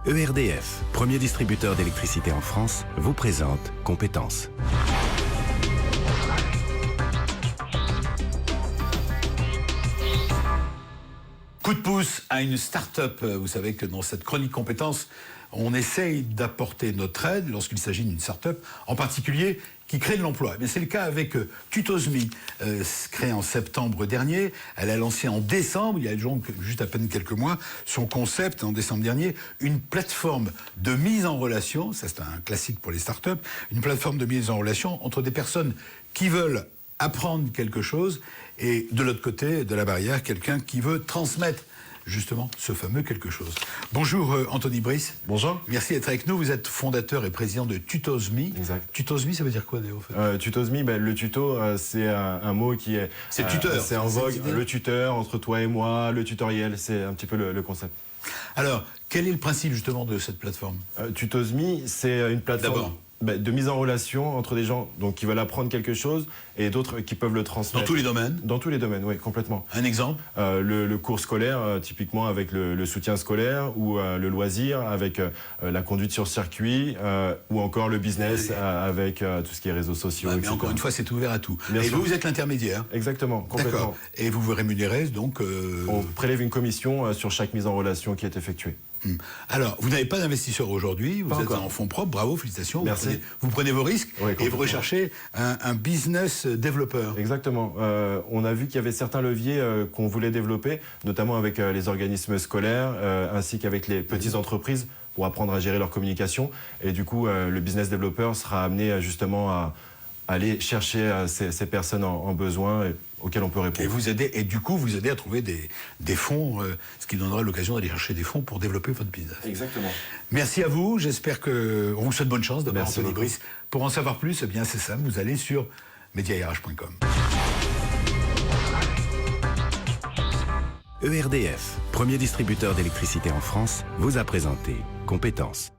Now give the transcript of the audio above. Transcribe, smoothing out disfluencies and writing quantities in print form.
ERDF, premier distributeur d'électricité en France, vous présente Compétences. Coup de pouce à une start-up. Vous savez que dans cette chronique compétences, on essaye d'apporter notre aide lorsqu'il s'agit d'une start-up, en particulier qui crée de l'emploi. Mais c'est le cas avec Tutosme, créée en septembre dernier. Elle a lancé en décembre, il y a donc juste à peine quelques mois, son concept en décembre dernier, une plateforme de mise en relation, ça c'est un classique pour les start-up, une plateforme de mise en relation entre des personnes qui veulent apprendre quelque chose et de l'autre côté de la barrière, quelqu'un qui veut transmettre justement ce fameux quelque chose. Bonjour Anthony Brice. Bonjour. Merci d'être avec nous. Vous êtes fondateur et président de Tutosme. Exact. Tutosme, ça veut dire quoi d'ailleurs Tutosme, le tuto, c'est un mot qui est... C'est tuteur. C'est en vogue. Le tuteur, entre toi et moi, le tutoriel, c'est un petit peu le concept. Alors, quel est le principe justement de cette plateforme Tutosme, c'est une plateforme... D'abord. De mise en relation entre des gens donc, qui veulent apprendre quelque chose et d'autres qui peuvent le transmettre. Dans tous les domaines Dans tous les domaines, oui, complètement. Un exemple le cours scolaire, typiquement avec le soutien scolaire, ou le loisir avec la conduite sur circuit, ou encore le business avec tout ce qui est réseaux sociaux, mais etc. encore une fois, c'est ouvert à tout. Bien et sûr. vous êtes l'intermédiaire. Exactement, complètement. D'accord. Et vous vous rémunérez donc On prélève une commission sur chaque mise en relation qui est effectuée. Alors, vous n'avez pas d'investisseur aujourd'hui, vous Pas êtes encore. en fonds propres, bravo, félicitations. Merci. Vous prenez vos risques Oui, et vous complètement. recherchez un business développeur. Exactement. On a vu qu'il y avait certains leviers qu'on voulait développer, notamment avec les organismes scolaires, ainsi qu'avec les petites entreprises pour apprendre à gérer leur communication. Et du coup, le business développeur sera amené justement à aller chercher ces personnes en besoin auxquelles on peut répondre. Et vous aidez, et du coup, vous aidez à trouver des fonds, ce qui donnera l'occasion d'aller chercher des fonds pour développer votre business. Exactement. Merci à vous. J'espère que on vous souhaite bonne chance d'abord, Merci Anthony beaucoup. Brice. Pour en savoir plus, eh bien c'est ça. Vous allez sur mediarh.com. ERDF, premier distributeur d'électricité en France, vous a présenté Compétences.